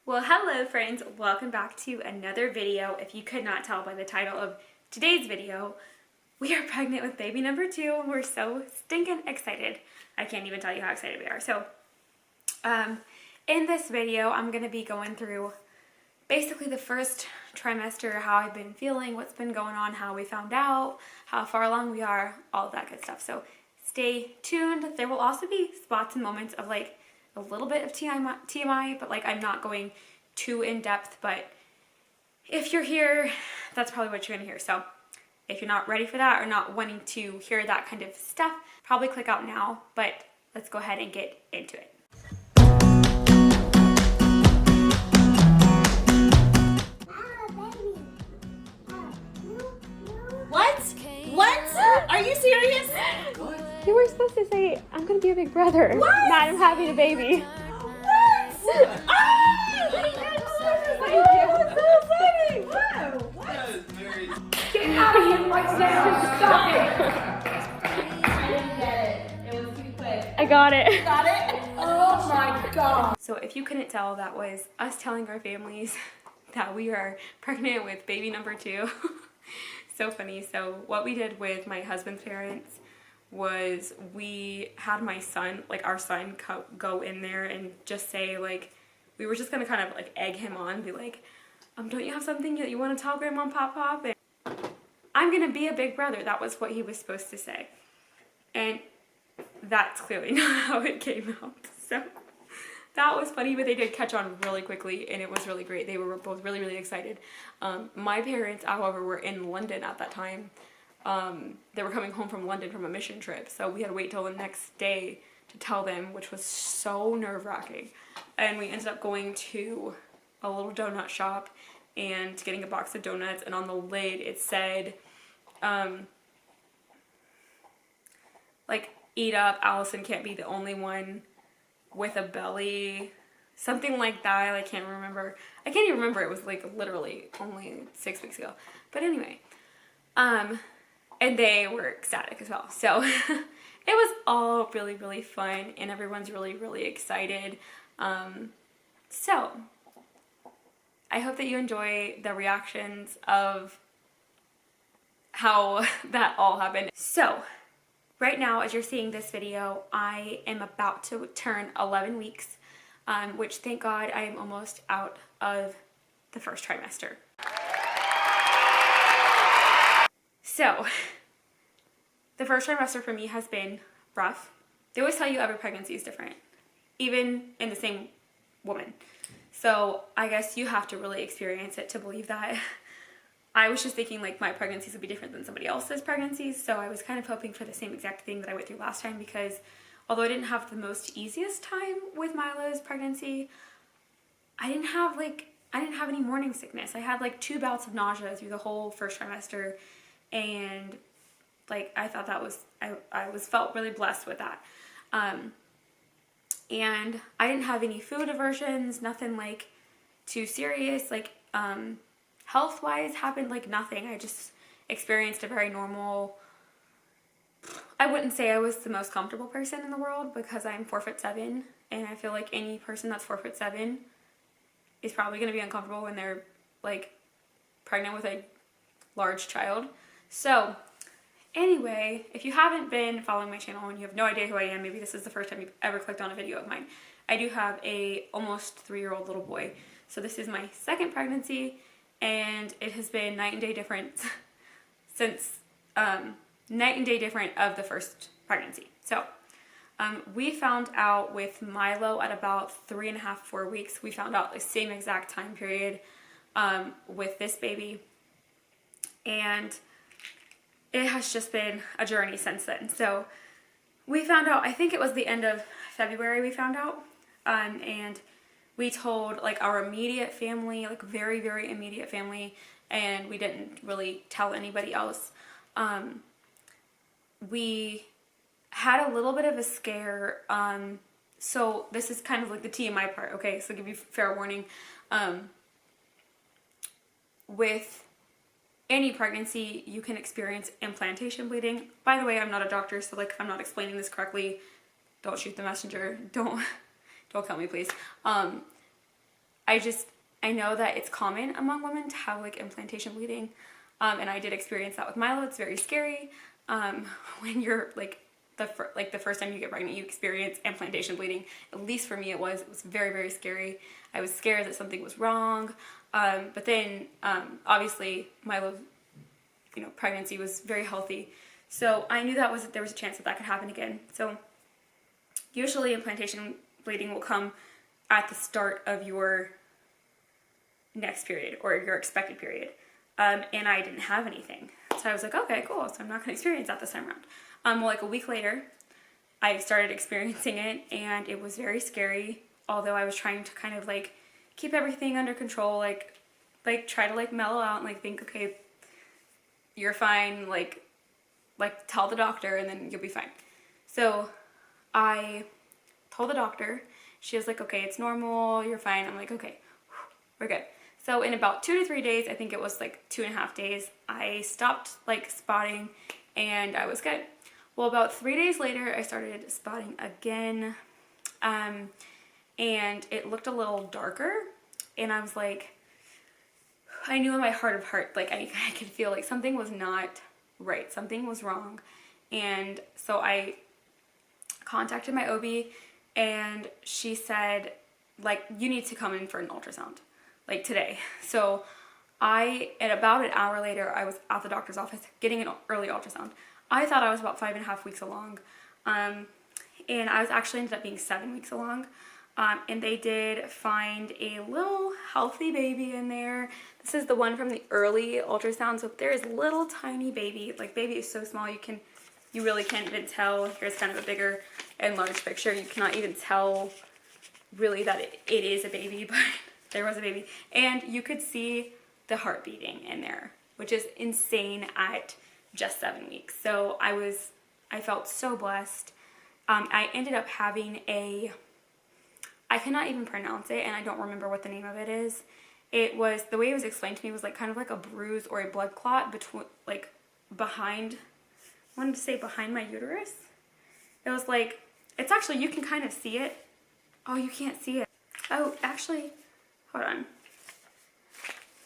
Well, hello friends, welcome back to another video. If you could not tell by the title of today's video, we are pregnant with baby number 2 and we're so stinking excited. I can't even tell you how excited we are. So, in this video, I'm going to be going through basically the first trimester, how I've been feeling, what's been going on, how we found out, how far along we are, all of that good stuff. So stay tuned. There will also be spots and moments of like a little bit of TMI, but like I'm not going too in depth, but if you're here, that's probably what you're gonna hear. So if you're not ready for that or not wanting to hear that kind of stuff, probably click out now, but let's go ahead and get into it. What? Are you serious? You were supposed to say, I'm gonna be a big brother. What? Not I'm having a baby. What? Ah! So funny! Wow! What? Get out of here right now! Stop it! I didn't get it. It was too quick. I got it. You got it? Oh my god! So if you couldn't tell, that was us telling our families that we are pregnant with baby number 2. So funny. So what we did with my husband's parents was we had my son, like our son, go in there and just say like, we were just gonna kind of like egg him on, be like, don't you have something that you want to tell Grandma and Pop? And I'm gonna be a big brother. That was what he was supposed to say. And that's clearly not how it came out. So that was funny, but they did catch on really quickly and it was really great. They were both really, really excited. My parents, however, were in London at that time. They were coming home from London from a mission trip, so we had to wait till the next day to tell them, which was so nerve-wracking. And we ended up going to a little donut shop and getting a box of donuts, and on the lid it said, like, eat up, Allison can't be the only one with a belly, something like that. I can't remember. I can't even remember. It was like literally only 6 weeks ago. But anyway, and they were ecstatic as well. So it was all really, really fun and everyone's really, really excited. So I hope that you enjoy the reactions of how that all happened. So right now, as you're seeing this video, I am about to turn 11 weeks, which thank God I am almost out of the first trimester. So, the first trimester for me has been rough. They always tell you every pregnancy is different, even in the same woman. So, I guess you have to really experience it to believe that. I was just thinking like my pregnancies would be different than somebody else's pregnancies, so I was kind of hoping for the same exact thing that I went through last time, because although I didn't have the most easiest time with Milo's pregnancy, I didn't have any morning sickness. I had like 2 bouts of nausea through the whole first trimester, and like I thought that was I felt really blessed with that. And I didn't have any food aversions, nothing like too serious, like health-wise happened like nothing. I just experienced a very normal, I wouldn't say I was the most comfortable person in the world because I'm 4'7", and I feel like any person that's 4'7" is probably going to be uncomfortable when they're like pregnant with a large child. So anyway, if you haven't been following my channel and you have no idea who I am, maybe this is the first time you've ever clicked on a video of mine. I do have a almost 3-year-old little boy. So this is my second pregnancy, and it has been night and day difference since night and day different of the first pregnancy. So we found out with Milo at about 3.5, 4 weeks. We found out the same exact time period with this baby, and it has just been a journey since then. So we found out, I think it was the end of February we found out, and we told like our immediate family, like very, very immediate family, and we didn't really tell anybody else. We had a little bit of a scare. So this is kind of like the TMI part, okay? So give you fair warning. With any pregnancy, you can experience implantation bleeding. By the way, I'm not a doctor, so like if I'm not explaining this correctly, don't shoot the messenger. Don't kill me, please. I know that it's common among women to have like implantation bleeding, and I did experience that with Milo. It's very scary. When you're like the first time you get pregnant, you experience implantation bleeding. At least for me, it was very, very scary. I was scared that something was wrong. But then obviously Milo, pregnancy was very healthy, so I knew there was a chance that could happen again. So usually implantation bleeding will come at the start of your next period or your expected period, and I didn't have anything, so I was like, okay, cool, so I'm not going to experience that this time around. Well, like a week later I started experiencing it, and it was very scary, although I was trying to kind of like keep everything under control, like try to like mellow out and like think, okay, you're fine, like tell the doctor and then you'll be fine. So I told the doctor. She was like, okay, it's normal, you're fine. I'm like, okay, we're good. So in about 2 to 3 days, I think it was like 2.5 days, I stopped like spotting and I was good. Well, about 3 days later, I started spotting again, and it looked a little darker, and I was like, I knew in my heart of heart, like I could feel like something was not right, something was wrong. And so I contacted my OB, and she said, like, you need to come in for an ultrasound, like today. So at about an hour later, I was at the doctor's office getting an early ultrasound. I thought I was about 5.5 weeks along, and I was actually ended up being 7 weeks along. And they did find a little healthy baby in there. This is the one from the early ultrasound. So there is little tiny baby. Like, baby is so small you really can't even tell. Here's kind of a bigger and large picture. You cannot even tell really that it is a baby, but there was a baby. And you could see the heart beating in there, which is insane at just 7 weeks. So I felt so blessed. I ended up having I cannot even pronounce it, and I don't remember what the name of it is. The way it was explained to me was like kind of like a bruise or a blood clot behind my uterus. It was like, it's actually, you can kind of see it. Oh, you can't see it. Oh, actually, hold on.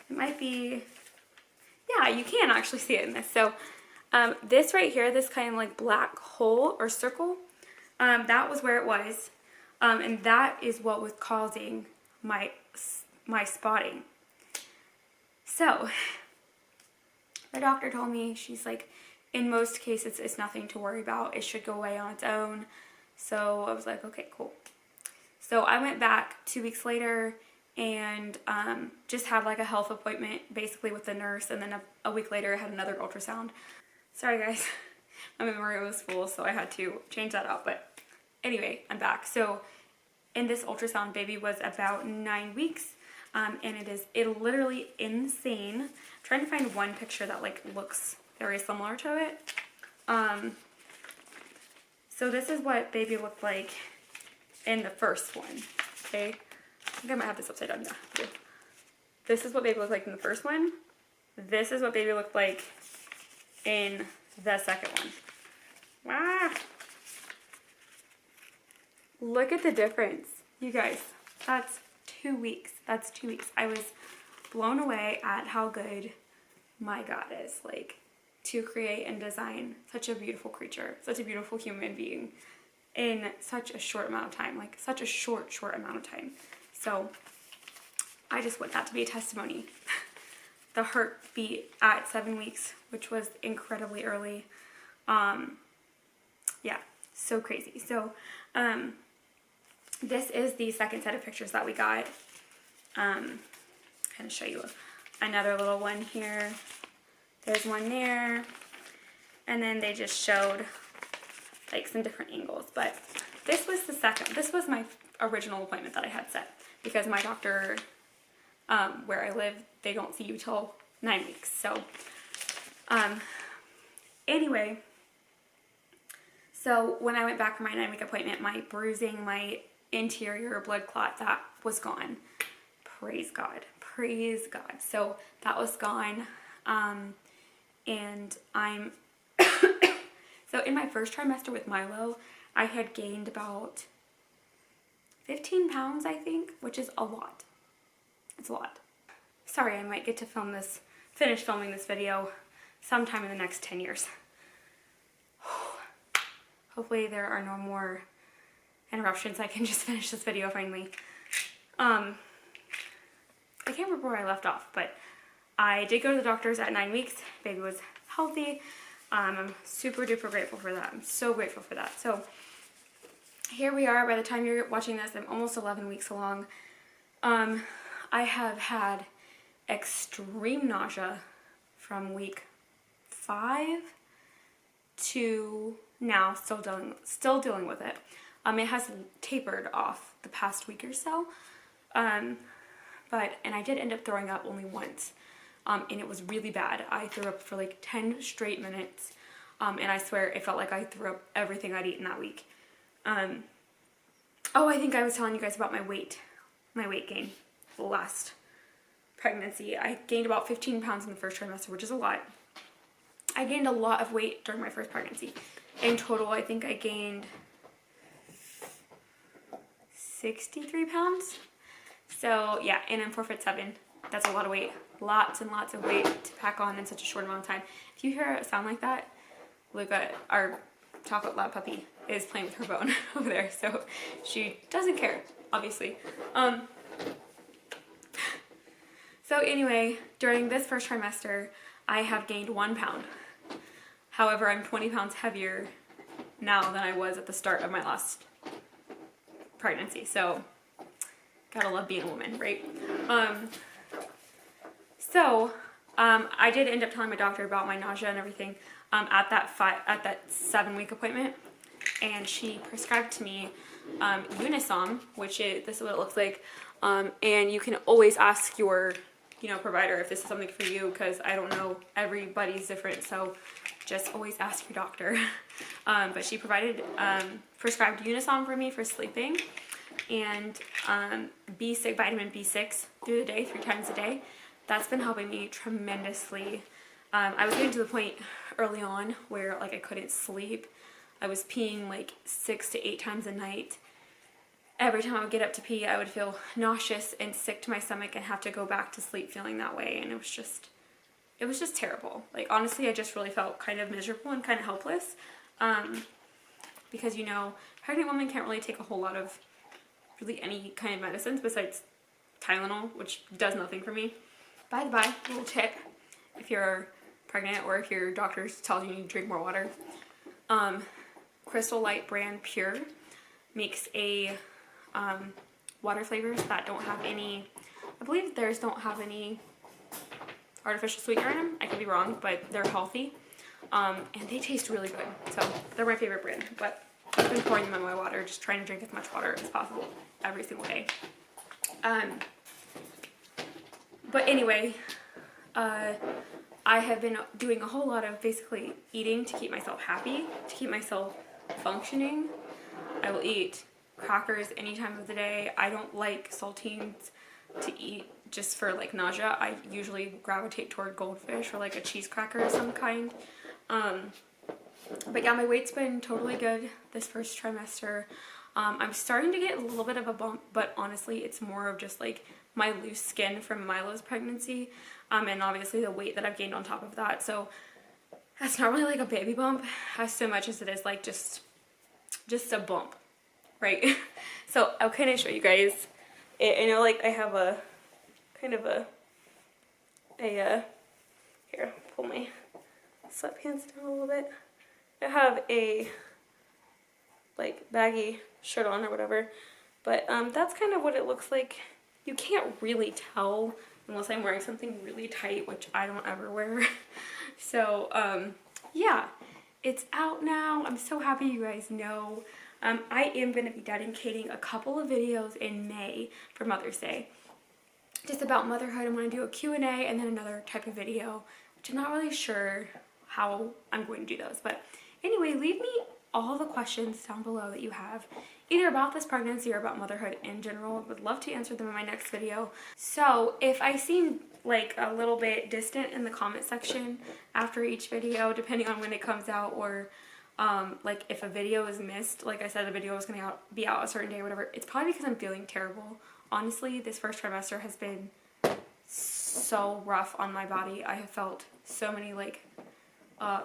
It might be, yeah, you can actually see it in this. So this right here, this kind of like black hole or circle, that was where it was. And that is what was causing my spotting. So the doctor told me, she's like, in most cases, it's nothing to worry about. It should go away on its own. So I was like, okay, cool. So I went back 2 weeks later and just had like a health appointment basically with the nurse. And then a week later I had another ultrasound. Sorry guys, my memory was full, so I had to change that out. But anyway, I'm back. So in this ultrasound, baby was about 9 weeks, and it literally insane. I'm trying to find one picture that like looks very similar to it. So this is what baby looked like in the first one. Okay, I think I might have this upside down. Yeah, this is what baby looked like in the first one. This is what baby looked like in the second one. Wow. Look at the difference, you guys. That's 2 weeks. That's 2 weeks. I was blown away at how good my God is, like, to create and design such a beautiful creature, such a beautiful human being in such a short amount of time, like such a short amount of time. So I just want that to be a testimony. The heartbeat at 7 weeks, which was incredibly early. Yeah, so crazy. So, this is the second set of pictures that we got. Kind of show you another little one here. There's one there. And then they just showed like some different angles. But this was this was my original appointment that I had set. Because my doctor, where I live, they don't see you till 9 weeks. So, anyway. So when I went back for my 9-week appointment, my bruising, my interior blood clot, that was gone. Praise God. Praise God. So that was gone. And I'm so in my first trimester with Milo, I had gained about 15 pounds, I think, which is a lot. It's a lot. Sorry, I might get to finish filming this video sometime in the next 10 years. Hopefully there are no more interruptions. I can just finish this video finally. I can't remember where I left off, but I did go to the doctors at 9 weeks. Baby was healthy. I'm super duper grateful for that. I'm so grateful for that. So here we are. By the time you're watching this, I'm almost 11 weeks along. I have had extreme nausea from week 5 to now, still dealing with it. It has tapered off the past week or so, and I did end up throwing up only once, and it was really bad. I threw up for like 10 straight minutes, and I swear it felt like I threw up everything I'd eaten that week. Oh, I think I was telling you guys about my weight gain last pregnancy. I gained about 15 pounds in the first trimester, which is a lot. I gained a lot of weight during my first pregnancy. In total, I think I gained 63 pounds. So yeah, and I'm 4'7". That's a lot of weight. Lots and lots of weight to pack on in such a short amount of time. If you hear a sound like that, Luca, our chocolate lab puppy, is playing with her bone over there. So she doesn't care, obviously. So anyway, during this first trimester, I have gained 1 pound. However, I'm 20 pounds heavier now than I was at the start of my last pregnancy. So, gotta love being a woman, right? I did end up telling my doctor about my nausea and everything at that 7-week appointment, and she prescribed to me Unisom, which this is what it looks like. And you can always ask your provider if this is something for you, because I don't know, everybody's different, so just always ask your doctor. But she prescribed Unisom for me for sleeping, and vitamin B6 through the day, 3 times a day. That's been helping me tremendously. I was getting to the point early on where like I couldn't sleep. I was peeing like 6 to 8 times a night. Every time I would get up to pee, I would feel nauseous and sick to my stomach and have to go back to sleep feeling that way. And it was just terrible. Like, honestly, I just really felt kind of miserable and kind of helpless. Because, pregnant women can't really take a whole lot of really any kind of medicines besides Tylenol, which does nothing for me. By the by, little tip, if you're pregnant or if your doctor tells you to drink more water, Crystal Light brand Pure makes a water flavors that don't have any, I believe theirs don't have any artificial sweetener in them. I could be wrong, but they're healthy, and they taste really good. So they're my favorite brand, but I've been pouring them in my water, just trying to drink as much water as possible every single day. But anyway, I have been doing a whole lot of basically eating to keep myself happy, to keep myself functioning. I will eat crackers any time of the day. I don't like saltines to eat just for like nausea. I usually gravitate toward goldfish or like a cheese cracker of some kind. But yeah, my weight's been totally good this first trimester. I'm starting to get a little bit of a bump, but honestly it's more of just like my loose skin from Milo's pregnancy, and obviously the weight that I've gained on top of that. So that's not really like a baby bump as so much as it is like just a bump, right? So I'll kind of show you guys. I know like I have a kind of here, pull my sweatpants down a little bit. I have a like baggy shirt on or whatever, but that's kind of what it looks like. You can't really tell unless I'm wearing something really tight, which I don't ever wear. So yeah, it's out now. I'm so happy you guys know. I am going to be dedicating a couple of videos in May for Mother's Day, just about motherhood. I'm going to do a Q&A and then another type of video, which I'm not really sure how I'm going to do those. But anyway, leave me all the questions down below that you have, either about this pregnancy or about motherhood in general. I would love to answer them in my next video. So if I seem like a little bit distant in the comment section after each video, depending on when it comes out, or like if a video is missed, like I said, a video is going to be out a certain day or whatever, it's probably because I'm feeling terrible. Honestly, this first trimester has been so rough on my body. I have felt so many like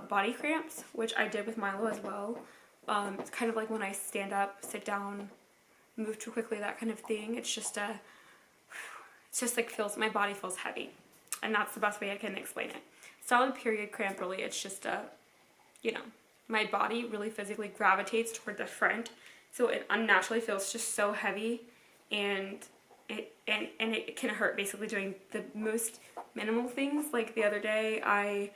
body cramps, which I did with Milo as well. It's kind of like when I stand up, sit down, move too quickly, that kind of thing. It's just like my body feels heavy, and that's the best way I can explain it. It's not a period cramp really, it's just you know, my body really physically gravitates toward the front, so it unnaturally feels just so heavy, and it can hurt basically doing the most minimal things. Like the other day, I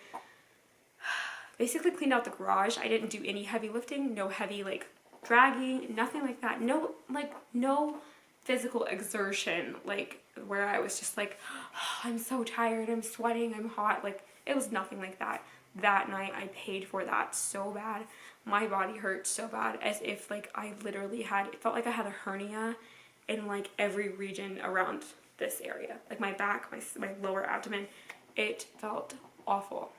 basically cleaned out the garage. I didn't do any heavy lifting, no heavy like dragging, nothing like that. No physical exertion, like where I was just like, oh, I'm so tired, I'm sweating, I'm hot. Like it was nothing like that. That night I paid for that so bad. My body hurt so bad, as if like I literally it felt like I had a hernia in like every region around this area. Like my back, my lower abdomen, it felt awful.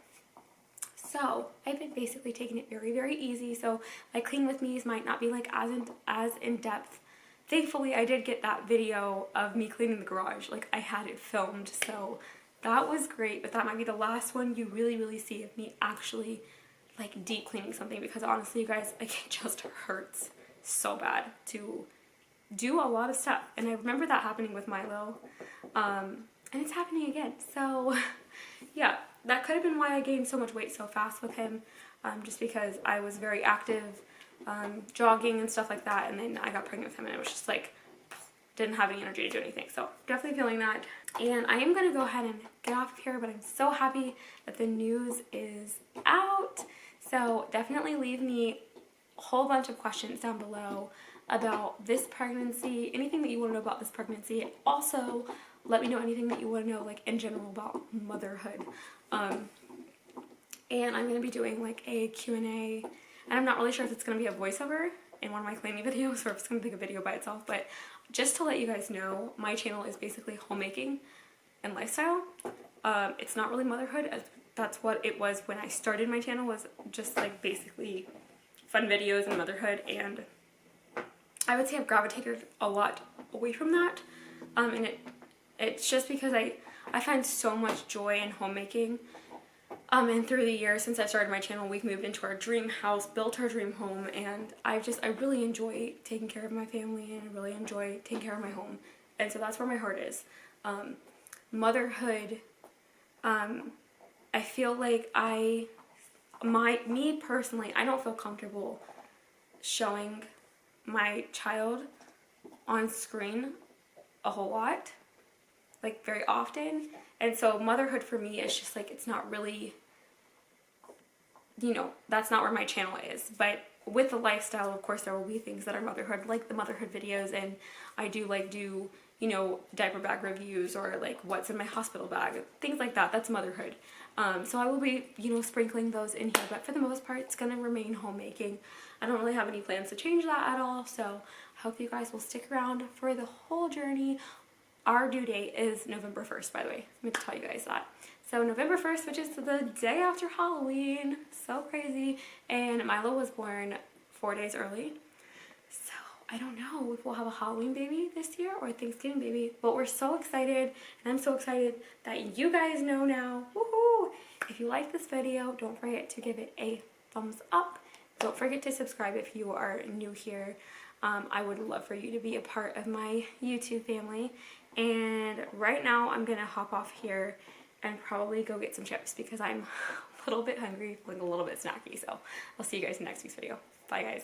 So I've been basically taking it very, very easy. So my clean with me's might not be like as in depth. Thankfully, I did get that video of me cleaning the garage. Like I had it filmed, so that was great. But that might be the last one you really, really see of me actually like deep cleaning something, because honestly, you guys, like it just hurts so bad to do a lot of stuff. And I remember that happening with Milo, and it's happening again. So yeah, that could have been why I gained so much weight so fast with him, just because I was very active, jogging and stuff like that, and then I got pregnant with him and it was just like, didn't have any energy to do anything. So definitely feeling that. And I am going to go ahead and get off of here, but I'm so happy that the news is out. So definitely leave me a whole bunch of questions down below about this pregnancy, anything that you want to know about this pregnancy. Also, let me know anything that you want to know like in general about motherhood. And I'm going to be doing like a Q&A, and I'm not really sure if it's going to be a voiceover in one of my cleaning videos or if it's going to be a video by itself, but just to let you guys know, my channel is basically homemaking and lifestyle. It's not really motherhood, as that's what it was when I started my channel, was just like basically fun videos and motherhood, and I would say I've gravitated a lot away from that, and it's just because I find so much joy in homemaking. And through the years since I started my channel, we've moved into our dream house, built our dream home, and I really enjoy taking care of my family, and I really enjoy taking care of my home, and so that's where my heart is. Motherhood, I feel like me personally, I don't feel comfortable showing my child on screen a whole lot, like very often, and so motherhood for me is just like, it's not really, you know, that's not where my channel is. But with the lifestyle, of course, there will be things that are motherhood, like the motherhood videos, and I do you know, diaper bag reviews, or like what's in my hospital bag, things like that. That's motherhood. So I will be, you know, sprinkling those in here, but for the most part, it's gonna remain homemaking. I don't really have any plans to change that at all, so I hope you guys will stick around for the whole journey. Our due date is November 1st, by the way. I'm going to tell you guys that. So November 1st, which is the day after Halloween. So crazy. And Milo was born 4 days early. So I don't know if we'll have a Halloween baby this year or a Thanksgiving baby. But we're so excited. And I'm so excited that you guys know now. Woohoo! If you like this video, don't forget to give it a thumbs up. Don't forget to subscribe if you are new here. I would love for you to be a part of my YouTube family. And right now I'm gonna hop off here and probably go get some chips, because I'm a little bit hungry, feeling a little bit snacky. So I'll see you guys in next week's video. Bye guys.